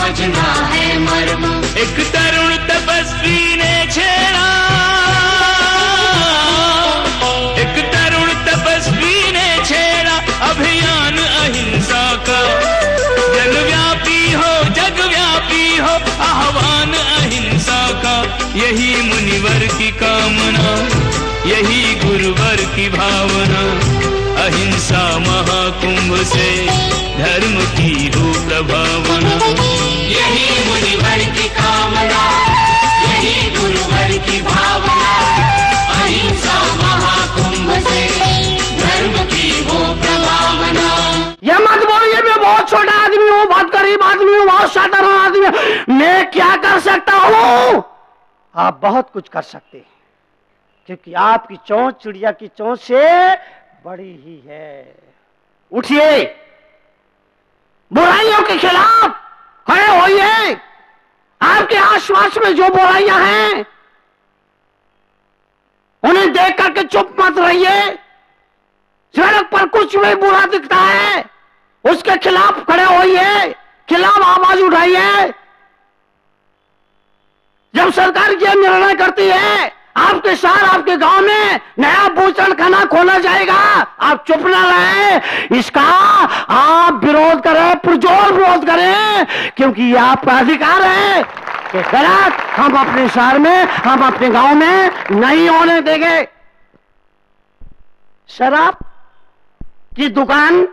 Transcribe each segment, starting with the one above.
समझना है मर्म। एक तरुण तपस्वी ने छेड़ा, एक तरुण तपस्वी ने छेड़ा अभियान अहिंसा का। जगव्यापी हो, जगव्यापी हो आह्वान अहिंसा का। यही मुनिवर की कामना, यही गुरुवर की भावना। अहिंसा महाकुंभ से धर्म की हो प्रभावना। यही मुनिवर की कामना, यही गुरुवर की भावना। अहिंसा महाकुंभ से धर्म की हो प्रभावना। ये मत बोलिए मैं बहुत छोटा आदमी हूँ, बहुत गरीब आदमी हूँ, बहुत साधारण आदमी हूँ, मैं क्या कर सकता हूँ? आप बहुत कुछ कर सकते हैं, क्योंकि आपकी चोंच चिड़िया की चोंच से बड़ी ही है। उठिए, बुराइयों के खिलाफ खड़े होइए। आपके आसपास में जो बुराइयां हैं उन्हें देख करके चुप मत रहिए। सड़क पर कुछ भी बुरा दिखता है उसके खिलाफ खड़े होइए, खिलाफ आवाज उठाइए। जब सरकार ये निर्णय करती है आपके शहर, आपके गांव में नया बूचड़ खाना खोला जाएगा, आप चुप न रहे, इसका आप विरोध करें, पुरजोर विरोध करें, क्योंकि ये आपका अधिकार है कि गलत हम अपने शहर में, हम अपने गांव में नहीं होने देंगे। शराब की दुकान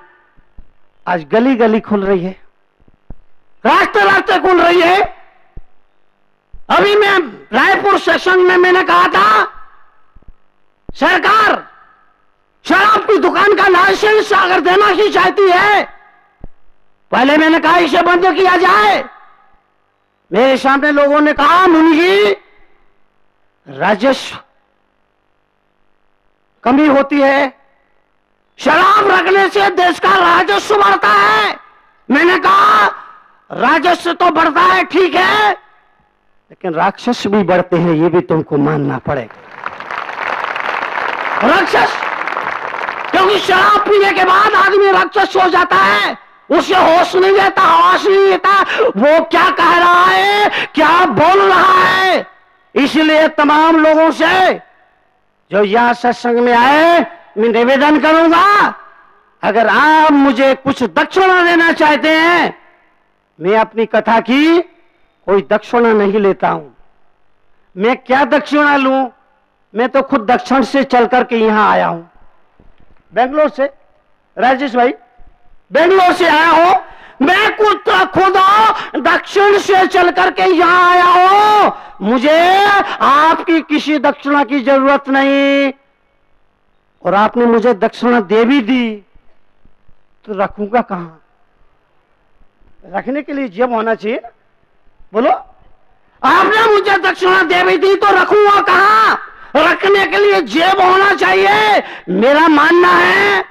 आज गली गली खुल रही है, रास्ते रास्ते खुल रही है। अभी मैं रायपुर सेशन में मैंने कहा था सरकार शराब की दुकान का लाइसेंस अगर देना ही चाहती है, पहले मैंने कहा इसे बंद किया जाए। मेरे सामने लोगों ने कहा मुनि जी राजस्व कमी होती है, शराब रखने से देश का राजस्व बढ़ता है। मैंने कहा राजस्व तो बढ़ता है ठीक है, लेकिन राक्षस भी बढ़ते हैं, ये भी तुमको मानना पड़ेगा। राक्षस, क्योंकि शराब पीने के बाद आदमी राक्षस हो जाता है, उसे होश नहीं रहता, आवाज नहीं रहता, वो क्या कह रहा है, क्या बोल रहा है। इसलिए तमाम लोगों से जो यहां सत्संग में आए मैं निवेदन करूंगा, अगर आप मुझे कुछ दक्षिणा देना चाहते हैं, मैं अपनी कथा की कोई दक्षिणा नहीं लेता हूं। मैं क्या दक्षिणा लूं, मैं तो खुद दक्षिण से चल करके यहां आया हूं, बेंगलोर से। राजेश भाई बेंगलोर से आया हूं, मैं खुद दक्षिण से चल करके यहां आया हूं। मुझे आपकी किसी दक्षिणा की जरूरत नहीं, और आपने मुझे दक्षिणा दे भी दी तो रखूंगा कहां? रखने के लिए जेब होना चाहिए, बोलो। आपने मुझे दक्षिणा दे भी दी तो रखूंगा कहां? रखने के लिए जेब होना चाहिए। मेरा मानना है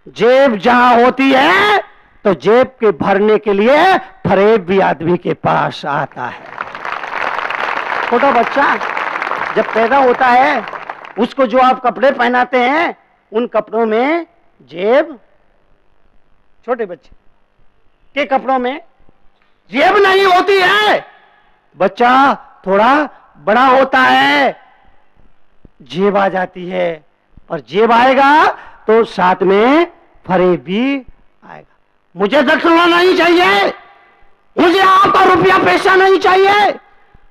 जेब जहां होती है तो जेब के भरने के लिए फरेब भी आदमी के पास आता है। छोटा बच्चा जब पैदा होता है उसको जो आप कपड़े पहनाते हैं उन कपड़ों में जेब, छोटे बच्चे के कपड़ों में जेब नहीं होती है। बच्चा थोड़ा बड़ा होता है जेब आ जाती है, और जेब आएगा तो साथ में फरेब भी आएगा। मुझे दक्षिणा नहीं चाहिए, मुझे आपका रुपया पैसा नहीं चाहिए,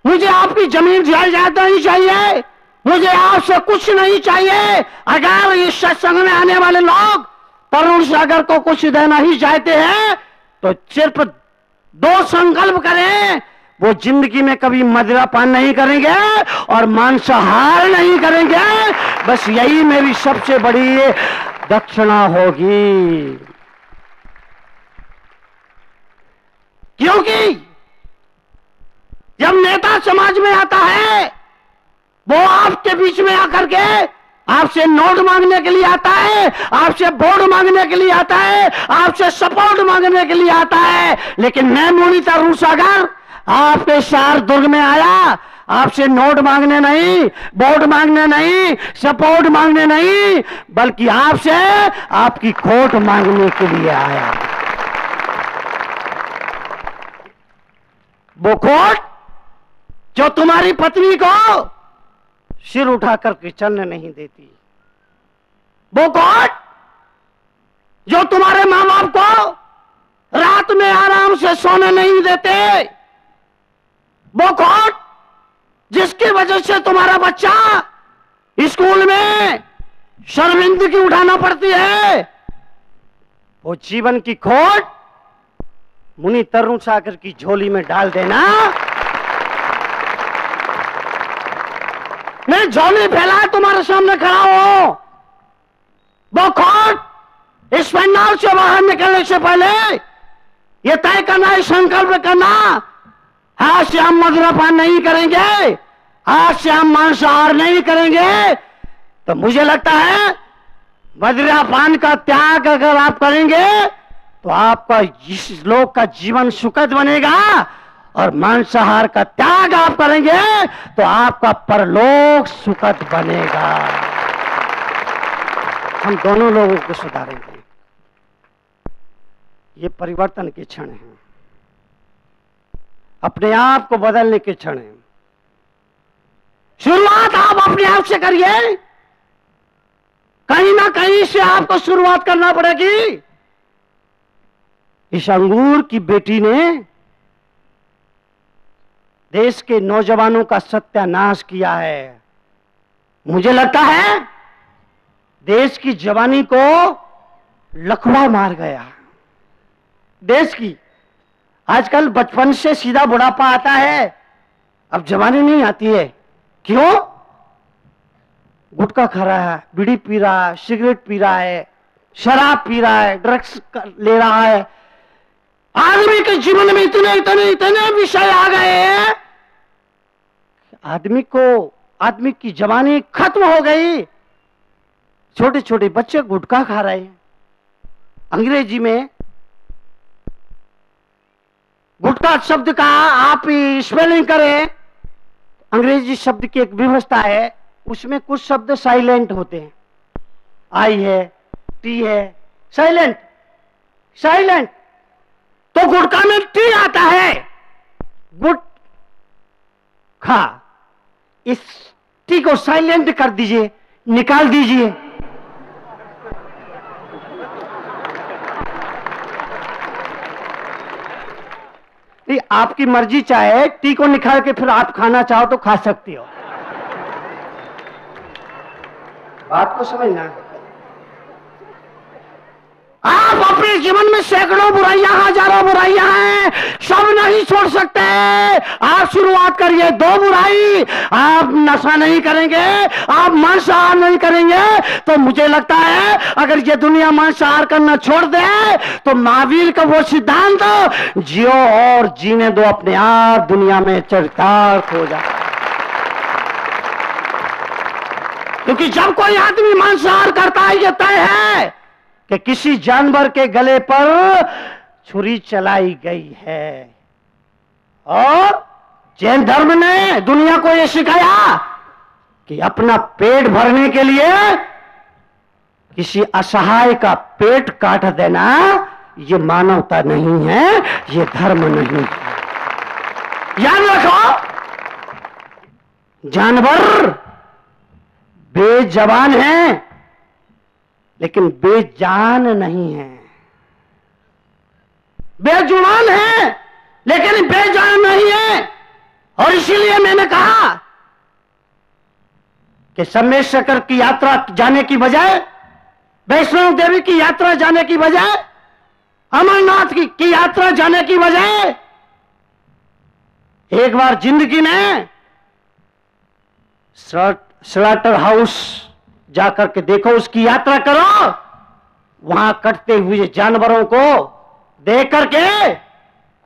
मुझे आपकी जमीन जायदाद नहीं चाहिए, मुझे आपसे कुछ नहीं चाहिए। अगर इस सत्संग में आने वाले लोग तरुण सागर को कुछ देना ही चाहते हैं तो सिर्फ दो संकल्प करें, वो जिंदगी में कभी मदिरा पान नहीं करेंगे और मांसाहार नहीं करेंगे। बस यही मेरी सबसे बड़ी दक्षिणा होगी। क्योंकि जब नेता समाज में आता है वो आपके बीच में आकर के आपसे नोट मांगने के लिए आता है, आपसे वोट मांगने के लिए आता है, आपसे सपोर्ट मांगने के लिए आता है। लेकिन मैं मुनि तरुण सागर आपके शहर दुर्ग में आया आपसे नोट मांगने नहीं, वोट मांगने नहीं, सपोर्ट मांगने नहीं, बल्कि आपसे आपकी खोट मांगने के लिए आया। वो कोर्ट जो तुम्हारी पत्नी को सिर उठा करके चलने नहीं देती, वो कोर्ट जो तुम्हारे मां बाप को रात में आराम से सोने नहीं देते, वो कोर्ट जिसकी वजह से तुम्हारा बच्चा स्कूल में शर्मिंदगी उठाना पड़ती है, वो जीवन की खोट मुनि तरुण सागर की झोली में डाल देना। मैं झोली फैला तुम्हारे सामने खड़ा हूं, वो खोट इस पंडाल से बाहर निकलने से पहले ये तय करना, ये संकल्प करना, आज से हम मदिरापान नहीं करेंगे, आज से हम मांसाहार नहीं करेंगे। तो मुझे लगता है मदिरापान का त्याग अगर आप करेंगे तो आपका इस लोक का जीवन सुखद बनेगा, और मांसाहार का त्याग आप करेंगे तो आपका परलोक सुखद बनेगा। हम दोनों लोगों को सुधारेंगे। ये परिवर्तन के क्षण हैं, अपने आप को बदलने के क्षण हैं। शुरुआत आप अपने आप से करिए, कहीं ना कहीं से आपको शुरुआत करना पड़ेगी। इस अंगूर की बेटी ने देश के नौजवानों का सत्यानाश किया है। मुझे लगता है देश की जवानी को लकवा मार गया। देश की आजकल बचपन से सीधा बुढ़ापा आता है, अब जवानी नहीं आती है। क्यों? गुटखा खा रहा है, बीड़ी पी रहा है, सिगरेट पी रहा है, शराब पी रहा है, ड्रग्स ले रहा है। आदमी के जीवन में इतने इतने इतने विषय आ गए हैं, आदमी की जवानी खत्म हो गई। छोटे छोटे बच्चे गुटखा खा रहे हैं। अंग्रेजी में गुटखा शब्द का आप स्पेलिंग करें, अंग्रेजी शब्द की एक व्यवस्था है, उसमें कुछ शब्द साइलेंट होते हैं। आई है, टी है, साइलेंट साइलेंट। तो गुटखा में टी आता है, गुट खा। इस टी को साइलेंट कर दीजिए, निकाल दीजिए। आपकी मर्जी, चाहे टी को निकाल के फिर आप खाना चाहो तो खा सकती हो। बात को समझना। आप अपने जीवन में सैकड़ों बुराइयां, हजारों बुराइयां हैं, सब नहीं छोड़ सकते। आप शुरुआत करिए, 2 बुराई। आप नशा नहीं करेंगे, आप मांसाहार नहीं करेंगे, तो मुझे लगता है अगर ये दुनिया मांसाहार करना छोड़ दे तो महावीर का वो सिद्धांत जियो और जीने दो अपने आप दुनिया में चरितार्थ हो जाए। क्योंकि जब कोई आदमी मांसाहार करता है, ये तय है कि किसी जानवर के गले पर छुरी चलाई गई है। और जैन धर्म ने दुनिया को यह सिखाया कि अपना पेट भरने के लिए किसी असहाय का पेट काट देना ये मानवता नहीं है, ये धर्म नहीं है। याद रखो, जानवर बेजबान है लेकिन बेजान नहीं है, बेजुबान है लेकिन बेजान नहीं है। और इसीलिए मैंने कहा कि सम्मेशकर की यात्रा जाने की बजाय, वैष्णो देवी की यात्रा जाने की बजाय, अमरनाथ की यात्रा जाने की बजाय एक बार जिंदगी में स्लॉटर हाउस जाकर के देखो, उसकी यात्रा करो। वहां कटते हुए जानवरों को देख करके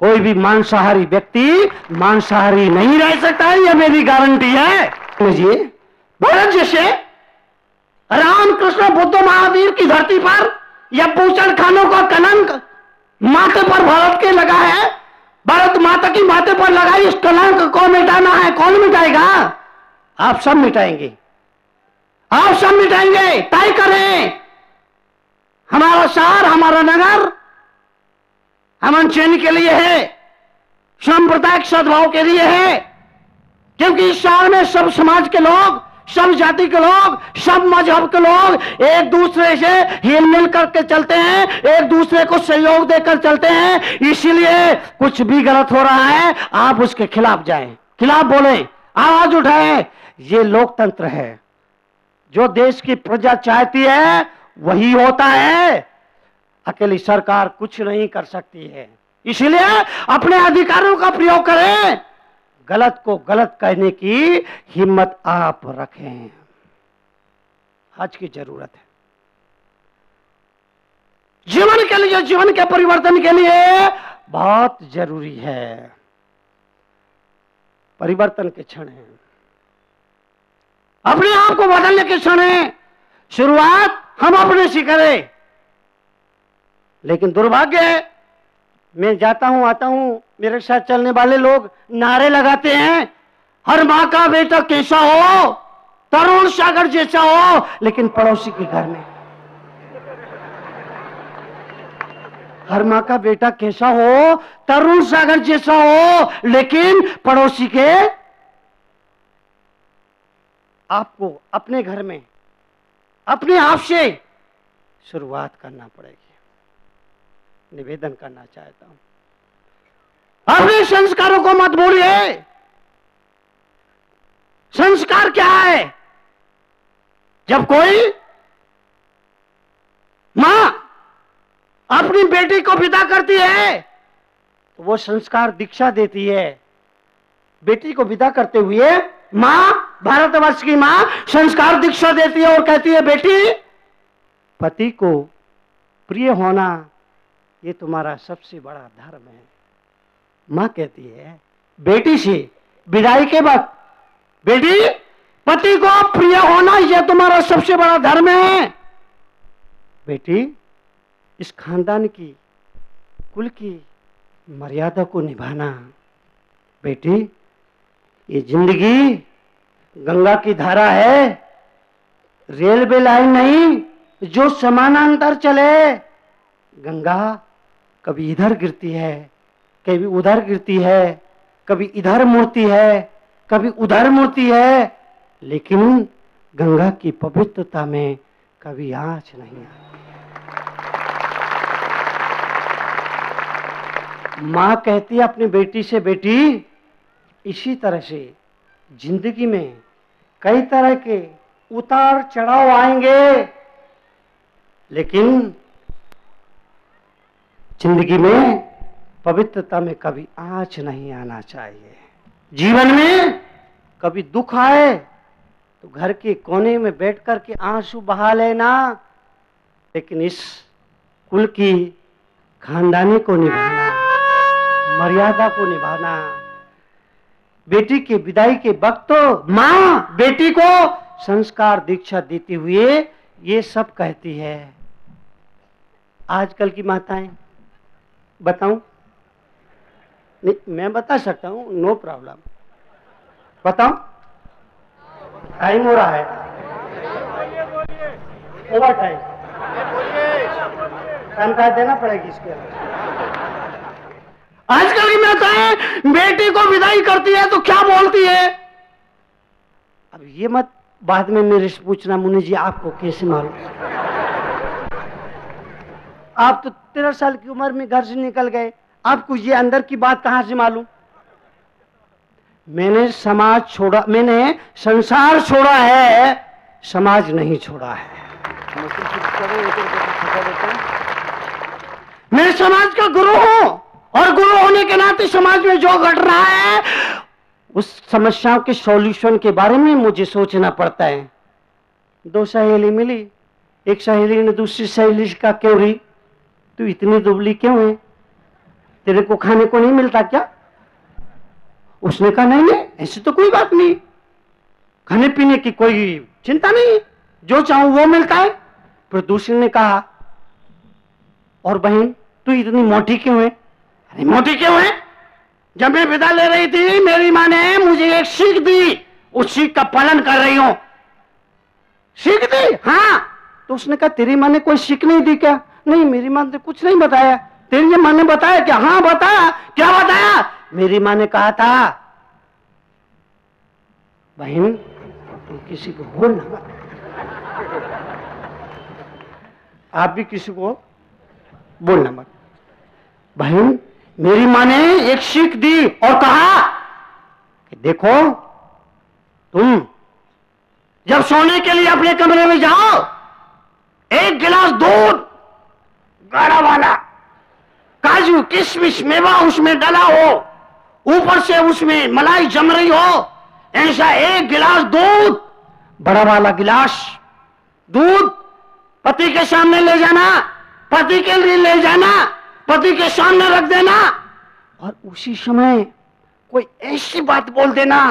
कोई भी मांसाहारी व्यक्ति मांसाहारी नहीं रह सकता है, यह मेरी गारंटी है। जी, भारत जैसे राम कृष्ण बुद्ध महावीर की धरती पर यह पूजन खानों का कलंक माथे पर भारत के लगा है, भारत माता की माथे पर लगा, इस कलंक को मिटाना है। कौन मिटाएगा? आप सब मिटाएंगे, आप सब मिटाएंगे। तय करें, हमारा शहर, हमारा नगर अमन चैन के लिए है, सांप्रदायिक सद्भाव के लिए है, क्योंकि इस शहर में सब समाज के लोग, सब जाति के लोग, सब मजहब के लोग एक दूसरे से हिल मिल करके चलते हैं, एक दूसरे को सहयोग देकर चलते हैं। इसीलिए कुछ भी गलत हो रहा है आप उसके खिलाफ जाएं, खिलाफ बोलें, आवाज उठाएं। ये लोकतंत्र है। जो देश की प्रजा चाहती है वही होता है। अकेली सरकार कुछ नहीं कर सकती है। इसलिए अपने अधिकारों का प्रयोग करें। गलत को गलत कहने की हिम्मत आप रखें। आज की जरूरत है जीवन के लिए, जीवन के परिवर्तन के लिए बहुत जरूरी है। परिवर्तन के क्षण है, अपने आप को बदलने के क्षण है। शुरुआत हम अपने से करें। लेकिन दुर्भाग्य है, मैं जाता हूं आता हूं, मेरे साथ चलने वाले लोग नारे लगाते हैं, हर मां का बेटा कैसा हो, तरुण सागर जैसा हो, लेकिन पड़ोसी के घर में। हर मां का बेटा कैसा हो, तरुण सागर जैसा हो, लेकिन पड़ोसी के। आपको अपने घर में अपने आप से शुरुआत करना पड़ेगी। निवेदन करना चाहता हूं, अपने संस्कारों को मत भूलिए। संस्कार क्या है? जब कोई मां अपनी बेटी को विदा करती है तो वो संस्कार दीक्षा देती है। बेटी को विदा करते हुए मां, भारतवर्ष की मां संस्कार दीक्षा देती है और कहती है, बेटी पति को प्रिय होना ये तुम्हारा सबसे बड़ा धर्म है। मां कहती है बेटी से विदाई के वक्त, बेटी पति को प्रिय होना यह तुम्हारा सबसे बड़ा धर्म है। बेटी इस खानदान की, कुल की मर्यादा को निभाना। बेटी ये जिंदगी गंगा की धारा है, रेलवे लाइन नहीं जो समानांतर चले। गंगा कभी इधर गिरती है, कभी उधर गिरती है, कभी इधर मुड़ती है, कभी उधर मुड़ती है, लेकिन गंगा की पवित्रता में कभी आंच नहीं आती। मां कहती है अपनी बेटी से, बेटी इसी तरह से जिंदगी में कई तरह के उतार चढ़ाव आएंगे, लेकिन जिंदगी में पवित्रता में कभी आंच नहीं आना चाहिए। जीवन में कभी दुख आए तो घर के कोने में बैठ कर के आंसू बहा लेना, लेकिन इस कुल की खानदानी को निभाना, मर्यादा को निभाना। बेटी के विदाई के वक्त तो मां बेटी को संस्कार दीक्षा देते हुए ये सब कहती है। आजकल की माताएं, बताऊं? नहीं, मैं बता सकता हूं, नो प्रॉब्लम। बताऊं? टाइम हो रहा है, ओवर टाइम, तनख्वाह देना पड़ेगी इसके लिए। आजकल की माताएं बेटी को विदाई करती है तो क्या बोलती है? अब ये मत बाद में मेरे से पूछना, मुनि जी आपको कैसे मालूम? आप तो 13 साल की उम्र में घर से निकल गए, आपको ये अंदर की बात कहां से मालूम? मैंने समाज छोड़ा, मैंने संसार छोड़ा है, समाज नहीं छोड़ा है। मैं समाज का गुरु हूं और गुरु होने के नाते समाज में जो घट रहा है उस समस्याओं के सॉल्यूशन के बारे में मुझे सोचना पड़ता है। 2 सहेली मिली, एक सहेली ने दूसरी सहेली का, क्यों रही तू इतनी दुबली क्यों है, तेरे को खाने को नहीं मिलता क्या? उसने कहा नहीं नहीं ऐसी तो कोई बात नहीं, खाने पीने की कोई चिंता नहीं, जो चाहूं वो मिलता है। फिर दूसरे ने कहा और बहन तू इतनी मोटी क्यों है? अरे मोटी क्यों है? जब मैं विदा ले रही थी मेरी माँ ने मुझे एक सीख दी, उस सीख का पालन कर रही हूं। सीख दी? हाँ। तो उसने कहा तेरी माँ ने कोई सीख नहीं दी क्या? नहीं मेरी माँ ने कुछ नहीं बताया। तेरी माँ ने बताया क्या? हाँ बताया। क्या बताया? मेरी माँ ने कहा था, बहन तुम किसी को बोलना मत, आप भी किसी को बोलना मत। बहन, मेरी माँ ने एक सीख दी और कहा कि देखो, तुम जब सोने के लिए अपने कमरे में जाओ, एक गिलास दूध गाढ़ा वाला, काजू किशमिश मेवा उसमें डला हो, ऊपर से उसमें मलाई जम रही हो, ऐसा एक गिलास दूध, बड़ा वाला गिलास दूध पति के सामने ले जाना, पति के लिए ले जाना, पति के सामने रख देना, और उसी समय कोई ऐसी बात बोल देना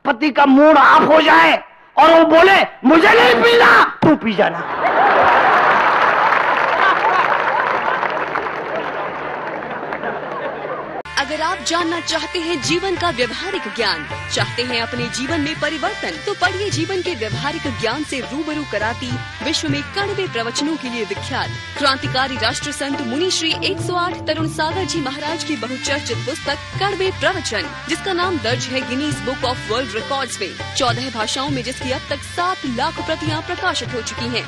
पति का मूड ऑफ हो जाए और वो बोले मुझे नहीं पीना, तू पी जाना। अगर आप जानना चाहते हैं जीवन का व्यवहारिक ज्ञान, चाहते हैं अपने जीवन में परिवर्तन, तो पढ़िए जीवन के व्यवहारिक ज्ञान से रूबरू कराती विश्व में कड़वे प्रवचनों के लिए विख्यात क्रांतिकारी राष्ट्र संत मुनि श्री 108 तरुण सागर जी महाराज की बहुचर्चित पुस्तक कड़वे प्रवचन, जिसका नाम दर्ज है Guinness book of world records में, 14 भाषाओं में, जिसकी अब तक 7 लाख प्रतियां प्रकाशित हो चुकी हैं।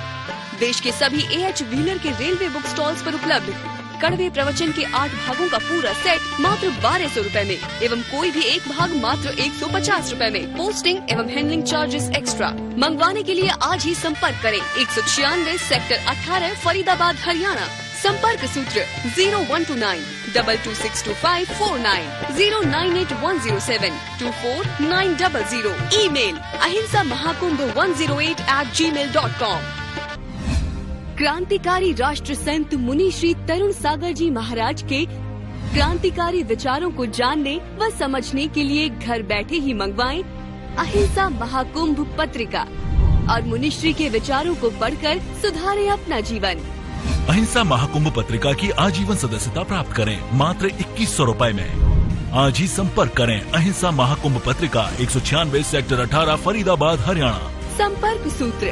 देश के सभी AH व्हीलर के रेलवे बुक स्टॉल्स पर उपलब्ध कड़वे प्रवचन के 8 भागों का पूरा सेट मात्र 1200 रुपए में, एवं कोई भी एक भाग मात्र 150 रुपए में, पोस्टिंग एवं हैंडलिंग चार्जेस एक्स्ट्रा। मंगवाने के लिए आज ही संपर्क करें 196 सेक्टर 18 फरीदाबाद हरियाणा। संपर्क सूत्र 0129 226254 098 107 ईमेल ahimsamahakumbh108@gmail.com। क्रांतिकारी राष्ट्र संत मुनि श्री तरुण सागर जी महाराज के क्रांतिकारी विचारों को जानने व समझने के लिए घर बैठे ही मंगवाएं अहिंसा महाकुंभ पत्रिका और मुनिश्री के विचारों को पढ़कर सुधारें अपना जीवन। अहिंसा महाकुंभ पत्रिका की आजीवन सदस्यता प्राप्त करें मात्र 2100 रुपए में। आज ही संपर्क करें अहिंसा महाकुंभ पत्रिका 196 सेक्टर 18 फरीदाबाद हरियाणा। संपर्क सूत्र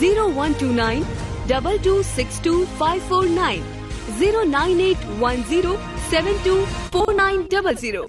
0129 226254 09810724900।